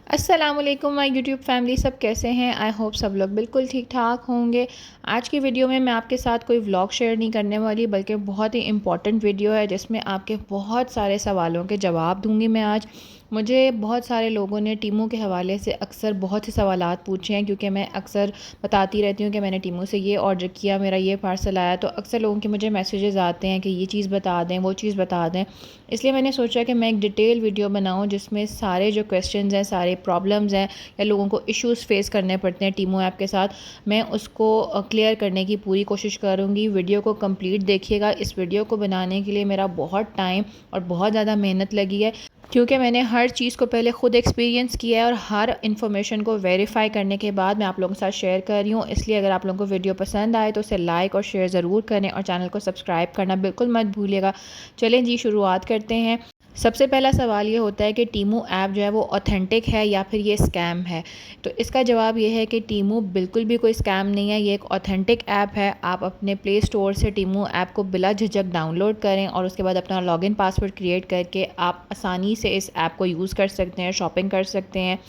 अस्सलामुअलैकुम my YouTube family, सब कैसे हैं। आई होप सब लोग बिल्कुल ठीक ठाक होंगे। आज की वीडियो में मैं आपके साथ कोई व्लॉग शेयर नहीं करने वाली, बल्कि बहुत ही इम्पॉर्टेंट वीडियो है जिसमें आपके बहुत सारे सवालों के जवाब दूंगी मैं आज। मुझे बहुत सारे लोगों ने टीमू के हवाले से अक्सर बहुत से सवालात पूछे हैं, क्योंकि मैं अक्सर बताती रहती हूँ कि मैंने टीमू से ये ऑर्डर किया, मेरा ये पार्सल आया। तो अक्सर लोगों के मुझे मैसेजेस आते हैं कि ये चीज़ बता दें, वो चीज़ बता दें। इसलिए मैंने सोचा कि मैं एक डिटेल वीडियो बनाऊं जिसमें सारे जो क्वेश्चंस हैं, सारे प्रॉब्लम्स हैं या लोगों को इश्यूज़ फेस करने पड़ते हैं टीमू ऐप के साथ, मैं उसको क्लियर करने की पूरी कोशिश करूँगी। वीडियो को कंप्लीट देखिएगा। इस वीडियो को बनाने के लिए मेरा बहुत टाइम और बहुत ज़्यादा मेहनत लगी है, क्योंकि मैंने हर चीज़ को पहले ख़ुद एक्सपीरियंस किया है और हर इन्फॉर्मेशन को वेरीफाई करने के बाद मैं आप लोगों के साथ शेयर कर रही हूँ। इसलिए अगर आप लोगों को वीडियो पसंद आए तो उसे लाइक और शेयर ज़रूर करें और चैनल को सब्सक्राइब करना बिल्कुल मत भूलिएगा। चलें जी, शुरुआत करते हैं। सबसे पहला सवाल ये होता है कि टीमू ऐप जो है वो ऑथेंटिक है या फिर ये स्कैम है। तो इसका जवाब ये है कि टीमू बिल्कुल भी कोई स्कैम नहीं है, ये एक ऑथेंटिक ऐप है। आप अपने प्ले स्टोर से टीमू ऐप को बिला झिझक डाउनलोड करें और उसके बाद अपना लॉगिन पासवर्ड क्रिएट करके आप आसानी से इस ऐप को यूज़ कर सकते हैं, शॉपिंग कर सकते हैं।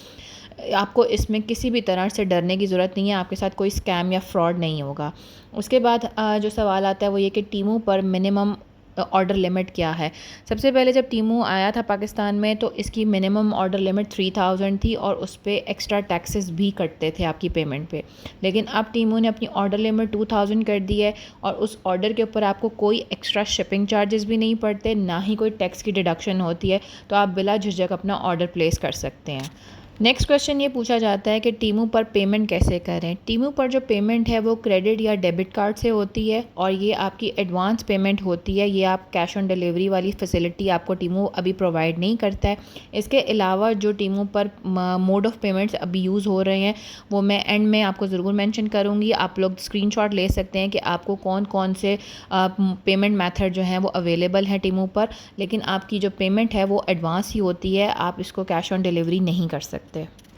आपको इसमें किसी भी तरह से डरने की ज़रूरत नहीं है, आपके साथ कोई स्कैम या फ्रॉड नहीं होगा। उसके बाद जो सवाल आता है वो ये कि टीमू पर मिनिमम ऑर्डर लिमिट क्या है। सबसे पहले जब टीमू आया था पाकिस्तान में तो इसकी मिनिमम ऑर्डर लिमिट 3000 थी और उस पर एक्स्ट्रा टैक्सेस भी कटते थे आपकी पेमेंट पे। लेकिन अब टीमू ने अपनी ऑर्डर लिमिट 2000 कर दी है और उस ऑर्डर के ऊपर आपको कोई एक्स्ट्रा शिपिंग चार्जेस भी नहीं पड़ते, ना ही कोई टैक्स की डिडक्शन होती है। तो आप बिला झिझक अपना ऑर्डर प्लेस कर सकते हैं। नेक्स्ट क्वेश्चन ये पूछा जाता है कि टीमू पर पेमेंट कैसे करें। टीमू पर जो पेमेंट है वो क्रेडिट या डेबिट कार्ड से होती है और ये आपकी एडवांस पेमेंट होती है। ये आप कैश ऑन डिलीवरी वाली फैसिलिटी आपको टीमू अभी प्रोवाइड नहीं करता है। इसके अलावा जो टीमू पर मोड ऑफ़ पेमेंट्स अभी यूज़ हो रहे हैं वो मैं एंड में आपको ज़रूर मेंशन करूँगी। आप लोग स्क्रीनशॉट ले सकते हैं कि आपको कौन कौन से पेमेंट मेथड जो हैं वो अवेलेबल हैं टीमू पर। लेकिन आपकी जो पेमेंट है वो एडवांस ही होती है, आप इसको कैश ऑन डिलीवरी नहीं कर सकते।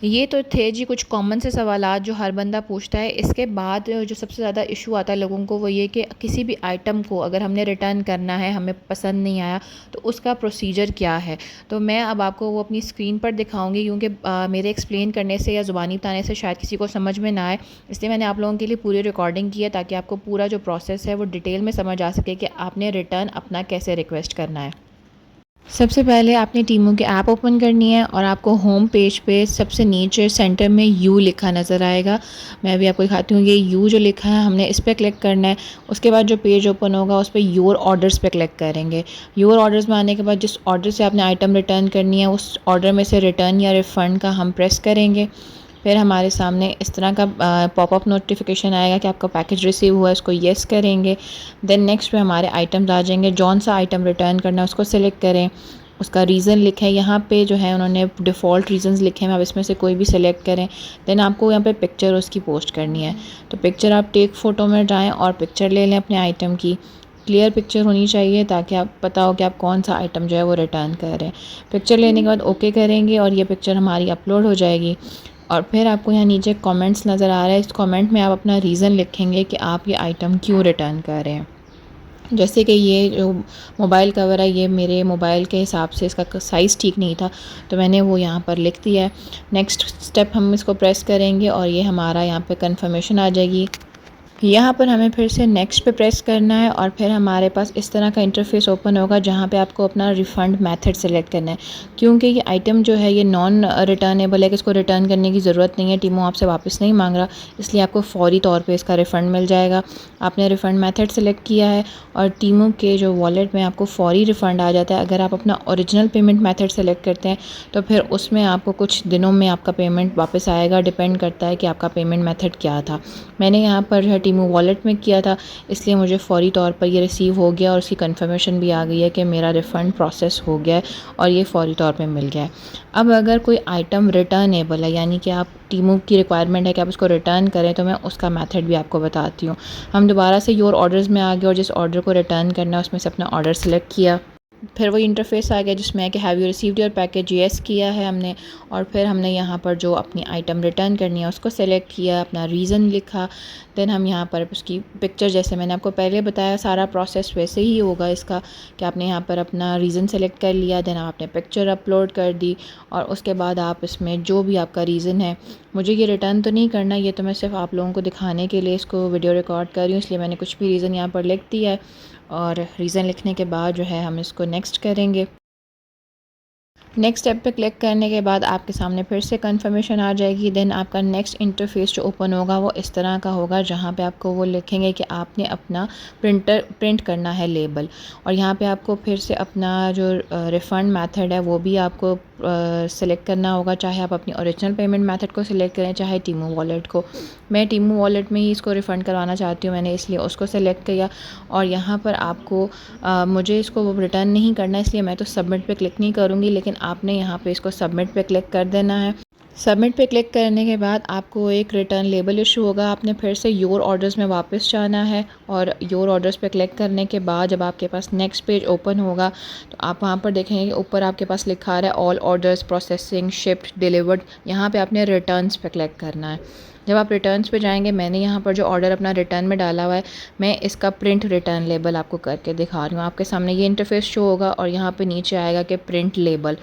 ये तो थे जी कुछ कॉमन से सवालात जो हर बंदा पूछता है। इसके बाद जो सबसे ज़्यादा इशू आता है लोगों को वो ये कि किसी भी आइटम को अगर हमने रिटर्न करना है, हमें पसंद नहीं आया, तो उसका प्रोसीजर क्या है। तो मैं अब आपको वो अपनी स्क्रीन पर दिखाऊंगी, क्योंकि मेरे एक्सप्लेन करने से या ज़ुबानी बताने से शायद किसी को समझ में ना आए, इसलिए मैंने आप लोगों के लिए पूरी रिकॉर्डिंग की है ताकि आपको पूरा जो प्रोसेस है वो डिटेल में समझ आ सके कि आपने रिटर्न अपना कैसे रिक्वेस्ट करना है। सबसे पहले आपने टीमू की ऐप ओपन करनी है और आपको होम पेज पे सबसे नीचे सेंटर में यू लिखा नज़र आएगा। मैं भी आपको दिखाती हूँ, ये यू जो लिखा है हमने इस पर क्लिक करना है। उसके बाद जो पेज ओपन होगा उस पर योर ऑर्डर्स पे क्लिक करेंगे। योर ऑर्डर्स में आने के बाद जिस ऑर्डर से आपने आइटम रिटर्न करनी है उस ऑर्डर में से रिटर्न या रिफ़ंड का हम प्रेस करेंगे। फिर हमारे सामने इस तरह का पॉपअप नोटिफिकेशन आएगा कि आपका पैकेज रिसीव हुआ है, इसको येस करेंगे। देन नेक्स्ट पे हमारे आइटम्स आ जाएंगे, जौन सा आइटम रिटर्न करना है उसको सिलेक्ट करें, उसका रीज़न लिखें। यहाँ पे जो है उन्होंने डिफ़ॉल्ट रीज़न्स लिखे हैं, आप इसमें से कोई भी सिलेक्ट करें। देन आपको यहाँ पे पिक्चर उसकी पोस्ट करनी है, तो पिक्चर आप टेक फ़ोटो में जाएँ और पिक्चर ले लें अपने आइटम की। क्लियर पिक्चर होनी चाहिए ताकि आप पता हो कि आप कौन सा आइटम जो है वो रिटर्न कर रहे हैं। पिक्चर लेने के बाद ओके करेंगे और ये पिक्चर हमारी अपलोड हो जाएगी। और फिर आपको यहाँ नीचे कमेंट्स नज़र आ रहा है, इस कमेंट में आप अपना रीज़न लिखेंगे कि आप ये आइटम क्यों रिटर्न कर रहे हैं। जैसे कि ये जो मोबाइल कवर है ये मेरे मोबाइल के हिसाब से इसका साइज़ ठीक नहीं था, तो मैंने वो यहाँ पर लिख दिया है। नेक्स्ट स्टेप हम इसको प्रेस करेंगे और ये हमारा यहाँ पे कंफर्मेशन आ जाएगी। यहाँ पर हमें फिर से नेक्स्ट पे प्रेस करना है और फिर हमारे पास इस तरह का इंटरफेस ओपन होगा जहाँ पे आपको अपना रिफ़ंड मेथड सेलेक्ट करना है। क्योंकि ये आइटम जो है ये नॉन रिटर्नेबल है कि इसको रिटर्न करने की ज़रूरत नहीं है, टीमू आपसे वापस नहीं मांग रहा, इसलिए आपको फ़ौरी तौर पे इसका रिफ़ंड मिल जाएगा। आपने रिफ़ंड मेथड सेलेक्ट किया है और टीमू के जो वॉलेट में आपको फ़ौरी रिफ़ंड आ जाता है। अगर आप अपना ओरिजिनल पेमेंट मेथड सेलेक्ट करते हैं तो फिर उसमें आपको कुछ दिनों में आपका पेमेंट वापस आएगा, डिपेंड करता है कि आपका पेमेंट मेथड क्या था। मैंने यहाँ पर जो है टीमू वॉलेट में किया था, इसलिए मुझे फ़ौरी तौर पर ये रिसीव हो गया और उसकी कंफर्मेशन भी आ गई है कि मेरा रिफ़ंड प्रोसेस हो गया है और ये फ़ौरी तौर पे मिल गया है। अब अगर कोई आइटम रिटर्नेबल है, यानी कि आप टीमू की रिक्वायरमेंट है कि आप उसको रिटर्न करें, तो मैं उसका मेथड भी आपको बताती हूँ। हम दोबारा से योर ऑर्डर्स में आ गए और जिस ऑर्डर को रिटर्न करना है उसमें से अपना ऑर्डर सेलेक्ट किया। फिर वो इंटरफेस आ गया जिसमें है कि have you received your package, yes किया है हमने। और फिर हमने यहाँ पर जो अपनी आइटम रिटर्न करनी है उसको सेलेक्ट किया, अपना रीज़न लिखा। देन हम यहाँ पर उसकी पिक्चर, जैसे मैंने आपको पहले बताया सारा प्रोसेस वैसे ही होगा इसका, कि आपने यहाँ पर अपना रीज़न सेलेक्ट कर लिया, देन आपने पिक्चर अपलोड कर दी और उसके बाद आप इसमें जो भी आपका रीज़न है, मुझे ये रिटर्न तो नहीं करना, ये तो मैं सिर्फ आप लोगों को दिखाने के लिए इसको वीडियो रिकॉर्ड कर रही हूँ, इसलिए मैंने कुछ भी रीज़न यहाँ पर लिख दिया है। और रीज़न लिखने के बाद जो है हम इसको नेक्स्ट करेंगे। नेक्स्ट स्टेप पे क्लिक करने के बाद आपके सामने फिर से कंफर्मेशन आ जाएगी। देन आपका नेक्स्ट इंटरफेस जो ओपन होगा वो इस तरह का होगा, जहाँ पे आपको वो लिखेंगे कि आपने अपना प्रिंट करना है लेबल। और यहाँ पे आपको फिर से अपना जो रिफ़ंड मेथड है वो भी आपको सेलेक्ट करना होगा, चाहे आप अपनी ओरिजिनल पेमेंट मेथड को सिलेक्ट करें चाहे टीमू वॉलेट को। मैं टीमू वॉलेट में ही इसको रिफ़ंड करवाना चाहती हूँ, मैंने इसलिए उसको सेलेक्ट किया। और यहाँ पर आपको मुझे इसको रिटर्न नहीं करना, इसलिए मैं तो सबमिट पे क्लिक नहीं करूँगी, लेकिन आपने यहाँ पे इसको सबमिट पे क्लिक कर देना है। सबमिट पे क्लिक करने के बाद आपको एक रिटर्न लेबल इशू होगा, आपने फिर से योर ऑर्डर्स में वापस जाना है। और योर ऑर्डर्स पे क्लिक करने के बाद जब आपके पास नेक्स्ट पेज ओपन होगा तो आप वहाँ पर देखेंगे कि ऊपर आपके पास लिखा आ रहा है all orders processing shipped delivered. यहाँ पे आपने रिटर्न्स पे क्लिक करना है। जब आप रिटर्न्स पे जाएंगे, मैंने यहाँ पर जो ऑर्डर अपना रिटर्न में डाला हुआ है, मैं इसका प्रिंट रिटर्न लेबल आपको करके दिखा रही हूँ। आपके सामने ये इंटरफेस शो होगा और यहाँ पे नीचे आएगा कि प्रिंट लेबल।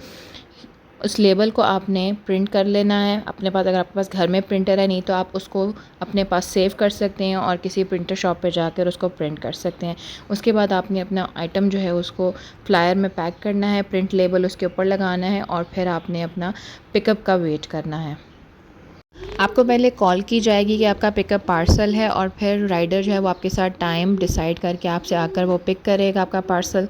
उस लेबल को आपने प्रिंट कर लेना है अपने पास। अगर आपके पास घर में प्रिंटर है, नहीं तो आप उसको अपने पास सेव कर सकते हैं और किसी प्रिंटर शॉप पे जाकर उसको प्रिंट कर सकते हैं। उसके बाद आपने अपना आइटम जो है उसको फ्लायर में पैक करना है, प्रिंट लेबल उसके ऊपर लगाना है और फिर आपने अपना पिकअप का वेट करना है। आपको पहले कॉल की जाएगी कि आपका पिकअप पार्सल है और फिर राइडर जो है वो आपके साथ टाइम डिसाइड करके आपसे आकर वो पिक करेगा आपका पार्सल।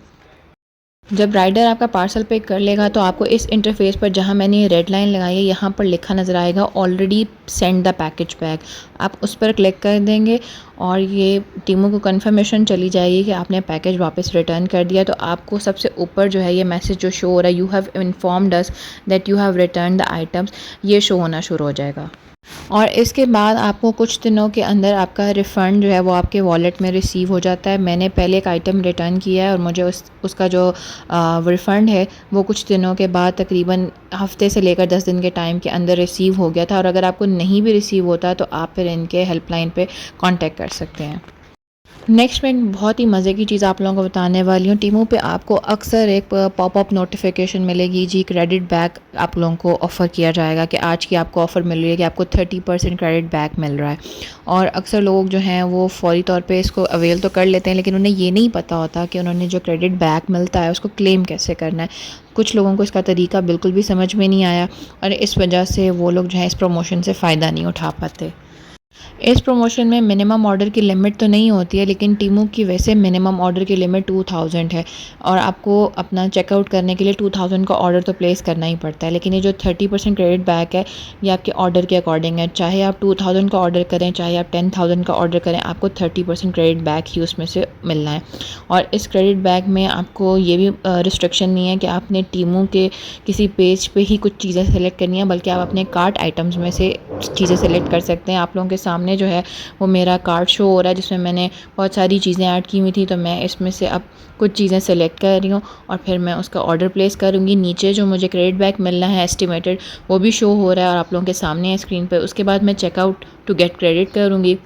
जब राइडर आपका पार्सल पिक कर लेगा तो आपको इस इंटरफेस पर, जहां मैंने ये रेड लाइन लगाई है, यहाँ पर लिखा नज़र आएगा already send the package back. आप उस पर क्लिक कर देंगे और ये टीमों को कंफर्मेशन चली जाएगी कि आपने पैकेज वापस रिटर्न कर दिया। तो आपको सबसे ऊपर जो है ये मैसेज जो शो हो रहा है, you have informed us that you have return the items, ये शो होना शुरू हो जाएगा। और इसके बाद आपको कुछ दिनों के अंदर आपका रिफ़ंड जो है वो आपके वॉलेट में रिसीव हो जाता है। मैंने पहले एक आइटम रिटर्न किया है और मुझे उसका जो रिफ़ंड है वो कुछ दिनों के बाद, तकरीबन हफ़्ते से लेकर 10 दिन के टाइम के अंदर रिसीव हो गया था। और अगर आपको नहीं भी रिसीव होता तो आप फिर इनके हेल्पलाइन पे कांटेक्ट कर सकते हैं। नेक्स्ट मैं एक बहुत ही मज़े की चीज़ आप लोगों को बताने वाली हूँ। टीमों पे आपको अक्सर एक पॉपअप नोटिफिकेशन मिलेगी जी, क्रेडिट बैक आप लोगों को ऑफ़र किया जाएगा कि आज की आपको ऑफ़र मिल रही है कि आपको 30% क्रेडिट बैक मिल रहा है। और अक्सर लोग जो हैं वो फौरी तौर पे इसको अवेल तो कर लेते हैं, लेकिन उन्हें ये नहीं पता होता कि उन्होंने जो क्रेडिट बैक मिलता है उसको क्लेम कैसे करना है। कुछ लोगों को इसका तरीका बिल्कुल भी समझ में नहीं आया और इस वजह से वो लोग जो है इस प्रमोशन से फ़ायदा नहीं उठा पाते। इस प्रमोशन में मिनिमम ऑर्डर की लिमिट तो नहीं होती है, लेकिन टीमों की वैसे मिनिमम ऑर्डर की लिमिट 2000 है और आपको अपना चेकआउट करने के लिए 2000 का ऑर्डर तो प्लेस करना ही पड़ता है। लेकिन ये जो 30% क्रेडिट बैक है ये आपके ऑर्डर के अकॉर्डिंग है। चाहे आप 2000 का ऑर्डर करें, चाहे आप 10,000 का ऑर्डर करें, आपको 30% क्रेडिट बैक ही उसमें से मिलना है। और इस क्रेडिट बैक में आपको ये भी रिस्ट्रिक्शन नहीं है कि आपने टीमों के किसी पेज पे ही कुछ चीज़ें सेलेक्ट करनी है, बल्कि आप अपने कार्ट आइटम्स में से चीज़ें सेलेक्ट कर सकते हैं। आप लोगों के सामने जो है वो मेरा कार्ट शो हो रहा है जिसमें मैंने बहुत सारी चीज़ें ऐड की हुई थी, तो मैं इसमें से अब कुछ चीज़ें सेलेक्ट कर रही हूँ और फिर मैं उसका ऑर्डर प्लेस करूँगी। नीचे जो मुझे क्रेडिट बैक मिलना है एस्टिमेटेड वो भी शो हो रहा है और आप लोगों के सामने है स्क्रीन पर। उसके बाद मैं चेकआउट टू गेट क्रेडिट करूँगी।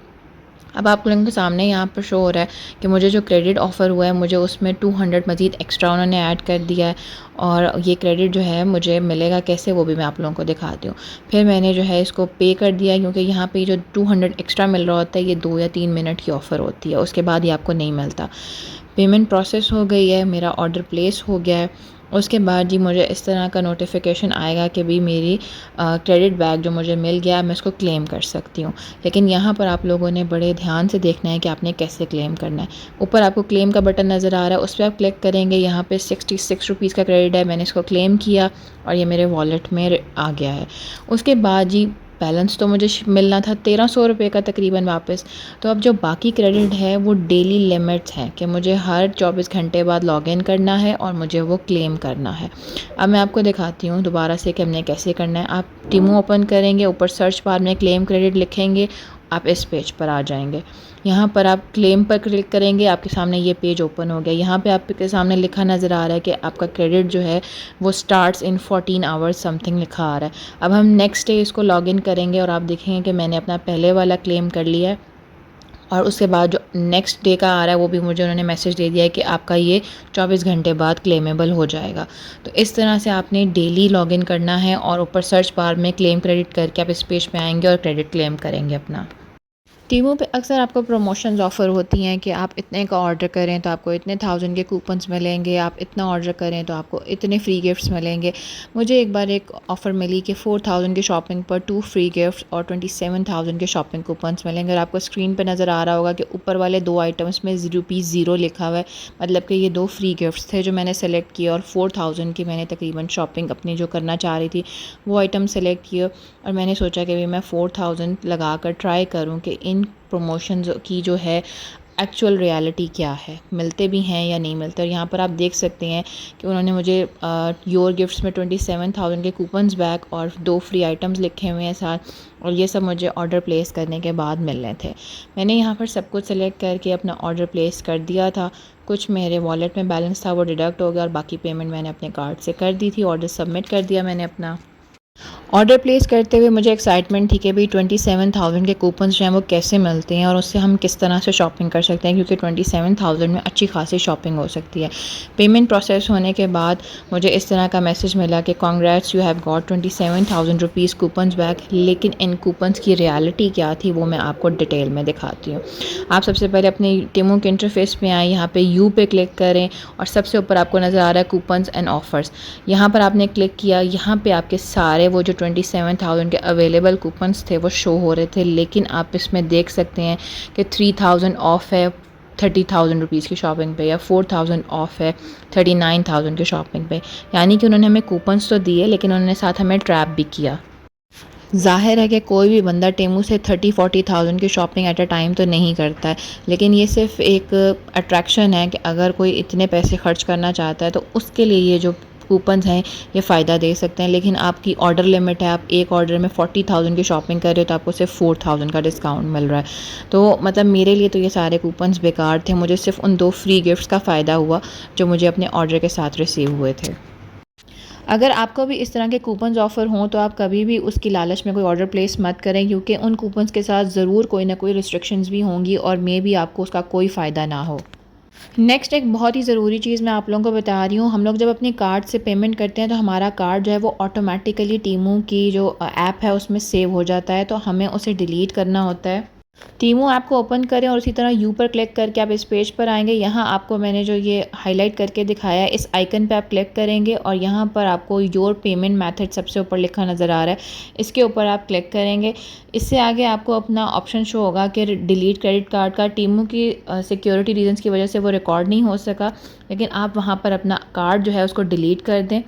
अब आप लोगों के सामने यहाँ पर शो हो रहा है कि मुझे जो क्रेडिट ऑफ़र हुआ है मुझे उसमें 200 मज़ीद एक्स्ट्रा उन्होंने ऐड कर दिया है। और ये क्रेडिट जो है मुझे मिलेगा कैसे वो भी मैं आप लोगों को दिखाती हूँ। फिर मैंने जो है इसको पे कर दिया, क्योंकि यहाँ पे जो 200 एक्स्ट्रा मिल रहा होता है ये 2 या 3 मिनट की ऑफ़र होती है, उसके बाद ये आपको नहीं मिलता। पेमेंट प्रोसेस हो गई है, मेरा ऑर्डर प्लेस हो गया है। उसके बाद जी मुझे इस तरह का नोटिफिकेशन आएगा कि भी मेरी क्रेडिट बैक जो मुझे मिल गया मैं इसको क्लेम कर सकती हूँ। लेकिन यहाँ पर आप लोगों ने बड़े ध्यान से देखना है कि आपने कैसे क्लेम करना है। ऊपर आपको क्लेम का बटन नज़र आ रहा है, उस पर आप क्लिक करेंगे। यहाँ पे 66 रुपीज़ का क्रेडिट है, मैंने इसको क्लेम किया और ये मेरे वॉलेट में आ गया है। उसके बाद जी बैलेंस तो मुझे मिलना था 1300 रुपये का तकरीबन वापस। तो अब जो बाकी क्रेडिट है वो डेली लिमिट्स हैं कि मुझे हर 24 घंटे बाद लॉगिन करना है और मुझे वो क्लेम करना है। अब मैं आपको दिखाती हूँ दोबारा से कि हमने कैसे करना है। आप टीमू ओपन करेंगे, ऊपर सर्च बार में क्लेम क्रेडिट लिखेंगे आप इस पेज पर आ जाएंगे। यहाँ पर आप क्लेम पर क्लिक करेंगे, आपके सामने ये पेज ओपन हो गया। यहाँ पे आपके सामने लिखा नज़र आ रहा है कि आपका क्रेडिट जो है वो स्टार्ट्स इन 14 आवर्स समथिंग लिखा आ रहा है। अब हम नेक्स्ट डे इसको लॉगिन करेंगे और आप देखेंगे कि मैंने अपना पहले वाला क्लेम कर लिया है और उसके बाद जो नेक्स्ट डे का आ रहा है वो भी मुझे उन्होंने मैसेज दे दिया है कि आपका ये 24 घंटे बाद क्लेमेबल हो जाएगा। तो इस तरह से आपने डेली लॉगिन करना है और ऊपर सर्च बार में क्लेम क्रेडिट करके आप इस पेज पे आएंगे और क्रेडिट क्लेम करेंगे अपना। टीमों पे अक्सर आपको प्रमोशंस ऑफ़र होती हैं कि आप इतने का ऑर्डर करें तो आपको इतने 1000 के कूपन्स मिलेंगे, आप इतना ऑर्डर करें तो आपको इतने फ्री गिफ्ट्स मिलेंगे। मुझे एक बार एक ऑफ़र मिली कि 4000 की शॉपिंग पर 2 फ्री गिफ्ट्स और 27000 के शॉपिंग कूपन्स मिलेंगे। और आपको स्क्रीन पे नज़र आ रहा होगा कि ऊपर वाले 2 आइटम्स में ₹0 लिखा हुआ है, मतलब कि ये 2 फ्री गिफ्ट्स थे जो मैंने सेलेक्ट किए और 4000 की मैंने तकरीबन शॉपिंग अपनी जो करना चाह रही थी वो आइटम सेलेक्ट किए। और मैंने सोचा कि भाई मैं 4000 लगा कर ट्राई करूँ कि इन प्रमोशंस की जो है एक्चुअल रियलिटी क्या है, मिलते भी हैं या नहीं मिलते। और यहाँ पर आप देख सकते हैं कि उन्होंने मुझे योर गिफ्ट्स में 27000 के कूपन्स बैक और 2 फ्री आइटम्स लिखे हुए हैं साथ, और ये सब मुझे ऑर्डर प्लेस करने के बाद मिलने थे। मैंने यहाँ पर सब कुछ सेलेक्ट करके अपना ऑर्डर प्लेस कर दिया था। कुछ मेरे वॉलेट में बैलेंस था वो डिडक्ट हो गया और बाकी पेमेंट मैंने अपने कार्ड से कर दी थी। ऑर्डर सबमिट कर दिया मैंने अपना। ऑर्डर प्लेस करते हुए मुझे एक्साइटमेंट थी कि भाई 27000 के कूपन्स जो हैं वो कैसे मिलते हैं और उससे हम किस तरह से शॉपिंग कर सकते हैं, क्योंकि 27000 में अच्छी खासी शॉपिंग हो सकती है। पेमेंट प्रोसेस होने के बाद मुझे इस तरह का मैसेज मिला कि congrats you have got 27000 rupees coupons back. लेकिन इन कूपन्स की रियलिटी क्या थी वो मैं आपको डिटेल में दिखाती हूँ। आप सबसे पहले अपने टीमों के इंटरफेस पे आएँ, यहाँ पे यू पे क्लिक करें और सबसे ऊपर आपको नज़र आ रहा है कूपन्स एंड ऑफर्स। यहाँ पर आपने क्लिक किया, यहाँ पे आपके सारे वो जो 27000 के अवेलेबल कूपन्स थे वो शो हो रहे थे, लेकिन आप इसमें देख सकते हैं कि 3000 ऑफ है 30000 रुपीज़ की शॉपिंग पे, या 4000 ऑफ है 39000 की शॉपिंग पे। यानी कि उन्होंने हमें कूपन्स तो दिए लेकिन उन्होंने साथ हमें ट्रैप भी किया। ज़ाहिर है कि कोई भी बंदा टेमू से 30-40,000 की शॉपिंग एट अ टाइम तो नहीं करता है, लेकिन ये सिर्फ एक अट्रैक्शन है कि अगर कोई इतने पैसे खर्च करना चाहता है तो उसके लिए ये जो कूपन्स हैं ये फ़ायदा दे सकते हैं। लेकिन आपकी ऑर्डर लिमिट है, आप एक ऑर्डर में 40,000 की शॉपिंग कर रहे हो तो आपको सिर्फ 4000 का डिस्काउंट मिल रहा है। तो मतलब मेरे लिए तो ये सारे कूपन्स बेकार थे, मुझे सिर्फ उन 2 फ्री गिफ्ट्स का फ़ायदा हुआ जो मुझे अपने ऑर्डर के साथ रिसीव हुए थे। अगर आपको भी इस तरह के कूपन्स ऑफ़र हों तो आप कभी भी उसकी लालच में कोई ऑर्डर प्लेस मत करें, क्योंकि उन कूपन्स के साथ ज़रूर कोई ना कोई रिस्ट्रिक्शंस भी होंगी और मे भी आपको उसका कोई फ़ायदा ना हो। नेक्स्ट एक बहुत ही ज़रूरी चीज़ मैं आप लोगों को बता रही हूँ। हम लोग जब अपने कार्ड से पेमेंट करते हैं तो हमारा कार्ड जो है वो ऑटोमेटिकली टीमू की जो ऐप है उसमें सेव हो जाता है, तो हमें उसे डिलीट करना होता है। टीमू ऐप को ओपन करें और उसी तरह यू पर क्लिक करके आप इस पेज पर आएंगे। यहाँ आपको मैंने जो ये हाईलाइट करके दिखाया है इस आइकन पे आप क्लिक करेंगे और यहाँ पर आपको योर पेमेंट मेथड सबसे ऊपर लिखा नज़र आ रहा है, इसके ऊपर आप क्लिक करेंगे। इससे आगे आपको अपना ऑप्शन शो होगा कि डिलीट क्रेडिट कार्ड का। टीमू की सिक्योरिटी रीजंस की वजह से वो रिकॉर्ड नहीं हो सका, लेकिन आप वहाँ पर अपना कार्ड जो है उसको डिलीट कर दें।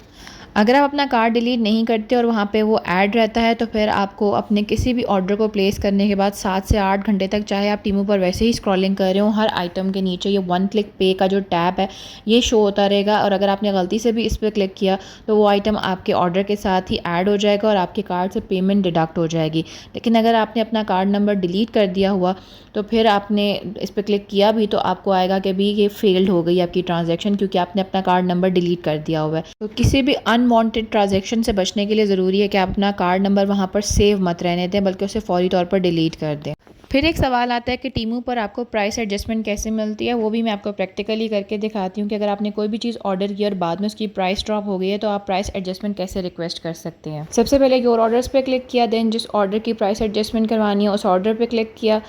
अगर आप अपना कार्ड डिलीट नहीं करते और वहाँ पे वो ऐड रहता है तो फिर आपको अपने किसी भी ऑर्डर को प्लेस करने के बाद 7 से 8 घंटे तक, चाहे आप टीमू पर वैसे ही स्क्रॉलिंग कर रहे हो, हर आइटम के नीचे ये 1 क्लिक पे का जो टैब है ये शो होता रहेगा। और अगर आपने गलती से भी इस पर क्लिक किया तो वो आइटम आपके ऑर्डर के साथ ही ऐड हो जाएगा और आपके कार्ड से पेमेंट डिडक्ट हो जाएगी। लेकिन अगर आपने अपना कार्ड नंबर डिलीट कर दिया हुआ तो फिर आपने इस पर क्लिक किया भी तो आपको आएगा कि भी ये फेल्ड हो गई आपकी ट्रांजैक्शन, क्योंकि आपने अपना कार्ड नंबर डिलीट कर दिया हुआ है। तो किसी भी अनवांटेड ट्रांजैक्शन से बचने के लिए ज़रूरी है कि आप अपना कार्ड नंबर वहाँ पर सेव मत रहने दें, बल्कि उसे फौरी तौर पर डिलीट कर दें। फिर एक सवाल आता है कि टीमू पर आपको प्राइस एडजस्टमेंट कैसे मिलती है, वो भी मैं आपको प्रैक्टिकली करके दिखाती हूँ कि अगर आपने कोई भी चीज़ ऑर्डर की और बाद में उसकी प्राइस ड्रॉप हो गई है तो आप प्राइस एडजस्टमेंट कैसे रिक्वेस्ट कर सकते हैं। सबसे पहले योर ऑर्डर्स पे क्लिक किया, देन जिस ऑर्डर की प्राइस एडजस्टमेंट करवानी है उस ऑर्डर पे क्लिक किया।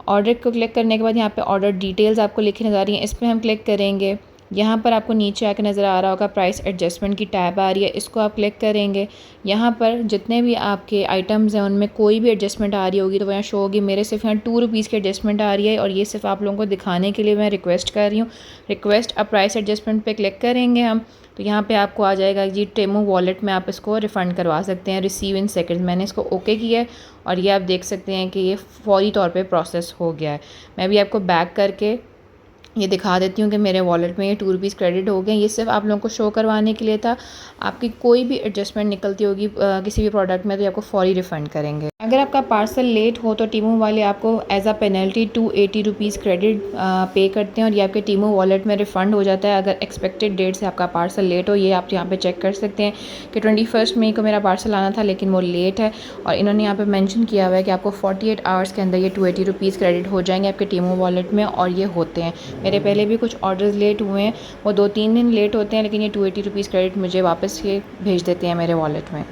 ऑर्डर को क्लिक करने के बाद यहाँ पे ऑर्डर डिटेल्स आपको लिखी नज़र आ रही हैं, इस पर हम क्लिक करेंगे। यहाँ पर आपको नीचे आकर नज़र आ रहा होगा प्राइस एडजस्टमेंट की टैब आ रही है, इसको आप क्लिक करेंगे। यहाँ पर जितने भी आपके आइटम्स हैं उनमें कोई भी एडजस्टमेंट आ रही होगी तो वो यहाँ शो होगी। मेरे सिर्फ यहाँ 2 रुपीज़ की एडजस्टमेंट आ रही है और ये सिर्फ आप लोगों को दिखाने के लिए मैं रिक्वेस्ट कर रही हूँ। रिक्वेस्ट अब प्राइस एडजस्टमेंट पे क्लिक करेंगे हम, तो यहाँ पे आपको आ जाएगा जी टेमू वॉलेट में आप इसको रिफ़ंड करवा सकते हैं, रिसीव इन सेकंड। मैंने इसको ओके किया है और ये आप देख सकते हैं कि ये फौरी तौर पे प्रोसेस हो गया है। मैं भी आपको बैक करके ये दिखा देती हूँ कि मेरे वॉलेट में ये 2 रुपीज़ क्रेडिट हो गए। ये सिर्फ आप लोगों को शो करवाने के लिए था। आपकी कोई भी एडजस्टमेंट निकलती होगी किसी भी प्रोडक्ट में तो आपको फौरी रिफ़ंड करेंगे। अगर आपका पार्सल लेट हो तो टीमू वाले आपको as a penalty 280 rupees credit पे करते हैं और ये आपके टीमू वॉलेट में रिफ़ंड हो जाता है अगर एक्सपेक्टेड डेट से आपका पार्सल लेट हो। ये आप यहाँ पे चेक कर सकते हैं कि 21 मई को मेरा पार्सल आना था लेकिन वो लेट है और इन्होंने यहाँ पे मेंशन किया हुआ है कि आपको 48 आवर्स के अंदर ये 280 रुपीज़ क्रेडिट हो जाएंगे आपके टीमू वॉलेट में। और ये होते हैं, मेरे पहले भी कुछ ऑर्डर्स लेट हुए हैं, वो 2-3 दिन लेट होते हैं, लेकिन ये 280 रुपीज़ क्रेडिट मुझे वापस ये भेज देते हैं मेरे वॉलेट में।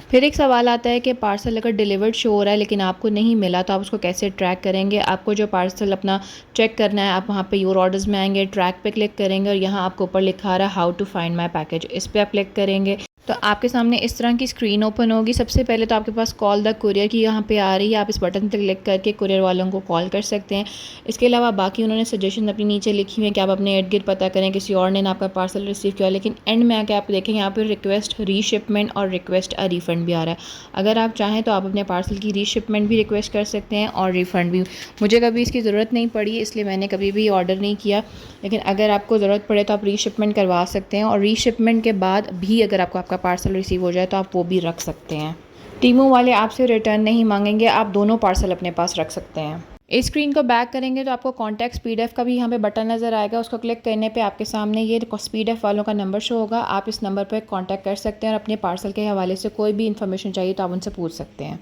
फिर एक सवाल आता है कि पार्सल अगर डिलीवर्ड शो हो रहा है लेकिन आपको नहीं मिला तो आप उसको कैसे ट्रैक करेंगे। आपको जो पार्सल अपना चेक करना है, आप वहाँ पे योर ऑर्डर्स में आएंगे, ट्रैक पे क्लिक करेंगे और यहाँ आपको ऊपर लिखा आ रहा है how to find my package, इस पर आप क्लिक करेंगे तो आपके सामने इस तरह की स्क्रीन ओपन होगी। सबसे पहले तो आपके पास कॉल द कुरियर की यहाँ पे आ रही है, आप इस बटन पर क्लिक करके कुरियर वालों को कॉल कर सकते हैं। इसके अलावा बाकी उन्होंने सजेशन अपनी नीचे लिखी हुई है कि आप अपने इर्द गिर्द पता करें किसी और ने आपका पार्सल रिसीव किया, लेकिन एंड में आके आप देखें यहाँ पर रिक्वेस्ट रीशिपमेंट और रिक्वेस्ट अ रिफ़ंड भी आ रहा है। अगर आप चाहें तो आप अपने पार्सल की रीशिपमेंट भी रिक्वेस्ट कर सकते हैं और रिफ़ंड भी। मुझे कभी इसकी ज़रूरत नहीं पड़ी इसलिए मैंने कभी भी ऑर्डर नहीं किया, लेकिन अगर आपको ज़रूरत पड़े तो आप रीशिपमेंट करवा सकते हैं और रीशिपमेंट के बाद भी अगर आपको आपका पार्सल रिसीव हो जाए तो आप वो भी रख सकते हैं। टीमू वाले आपसे रिटर्न नहीं मांगेंगे, आप दोनों पार्सल अपने पास रख सकते हैं। इस स्क्रीन को बैक करेंगे तो आपको कॉन्टैक्ट PDF का भी यहाँ पे बटन नज़र आएगा, उसको क्लिक करने पे आपके सामने ये PDF वालों का नंबर शो होगा। आप इस नंबर पर कॉन्टैक्ट कर सकते हैं और अपने पार्सल के हवाले से कोई भी इन्फॉर्मेशन चाहिए तो आप उनसे पूछ सकते हैं।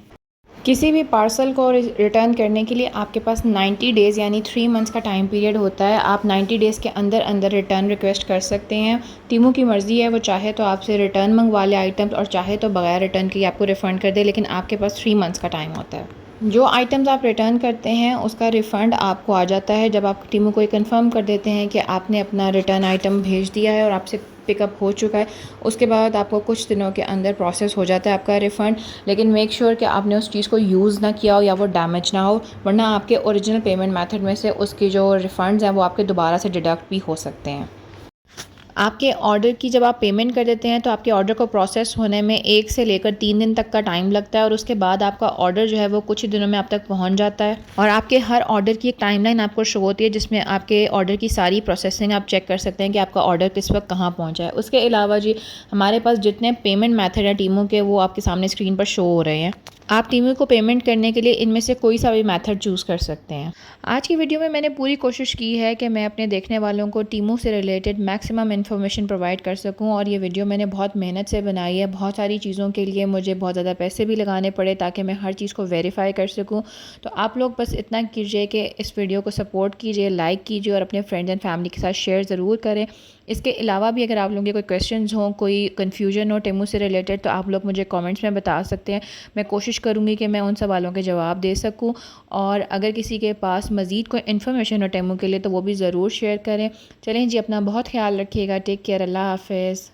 किसी भी पार्सल को रिटर्न करने के लिए आपके पास 90 डेज़ यानी 3 मंथ्स का टाइम पीरियड होता है। आप 90 डेज़ के अंदर अंदर रिटर्न रिक्वेस्ट कर सकते हैं। टीमू की मर्ज़ी है, वो चाहे तो आपसे रिटर्न मंगवा ले आइटम्स और चाहे तो बगैर रिटर्न के आपको रिफ़ंड कर दे, लेकिन आपके पास 3 मंथ्स का टाइम होता है। जो आइटम्स आप रिटर्न करते हैं उसका रिफ़ंड आपको आ जाता है जब आप टीमू को कंफर्म कर देते हैं कि आपने अपना रिटर्न आइटम भेज दिया है और आपसे पिकअप हो चुका है। उसके बाद आपको कुछ दिनों के अंदर प्रोसेस हो जाता है आपका रिफ़ंड, लेकिन मेक श्योर कि आपने उस चीज़ को यूज़ ना किया हो या वो डैमेज ना हो, वरना आपके ओरिजिनल पेमेंट मेथड में से उसकी जो रिफ़ंड्स हैं वो आपके दोबारा से डिडक्ट भी हो सकते हैं। आपके ऑर्डर की जब आप पेमेंट कर देते हैं तो आपके ऑर्डर को प्रोसेस होने में 1 से लेकर 3 दिन तक का टाइम लगता है और उसके बाद आपका ऑर्डर जो है वो कुछ ही दिनों में आप तक पहुंच जाता है। और आपके हर ऑर्डर की एक टाइमलाइन आपको शो होती है जिसमें आपके ऑर्डर की सारी प्रोसेसिंग आप चेक कर सकते हैं कि आपका ऑर्डर किस वक्त कहाँ पहुँचा है। उसके अलावा जी हमारे पास जितने पेमेंट मैथड है टीमू के वो आपके सामने स्क्रीन पर शो हो रहे हैं। आप टीमू को पेमेंट करने के लिए इनमें से कोई सा भी मेथड चूज़ कर सकते हैं। आज की वीडियो में मैंने पूरी कोशिश की है कि मैं अपने देखने वालों को टीमू से रिलेटेड मैक्सिमम इन्फॉर्मेशन प्रोवाइड कर सकूं और ये वीडियो मैंने बहुत मेहनत से बनाई है। बहुत सारी चीज़ों के लिए मुझे बहुत ज़्यादा पैसे भी लगाने पड़े ताकि मैं हर चीज़ को वेरीफाई कर सकूं। तो आप लोग बस इतना कीजिए कि इस वीडियो को सपोर्ट कीजिए, लाइक कीजिए और अपने फ्रेंड्स एंड फैमिली के साथ शेयर ज़रूर करें। इसके अलावा भी अगर आप लोगों के कोई क्वेश्चंस हों, कोई कन्फ्यूजन हो टीमू से रिलेटेड तो आप लोग मुझे कमेंट्स में बता सकते हैं। मैं कोशिश करूँगी कि मैं उन सवालों के जवाब दे सकूँ और अगर किसी के पास मज़ीद कोई इन्फॉर्मेशन हो टीमू के लिए तो वो भी ज़रूर शेयर करें। चलें जी, अपना बहुत ख्याल रखिएगा। टेक केयर, अल्लाह हाफ़िज़।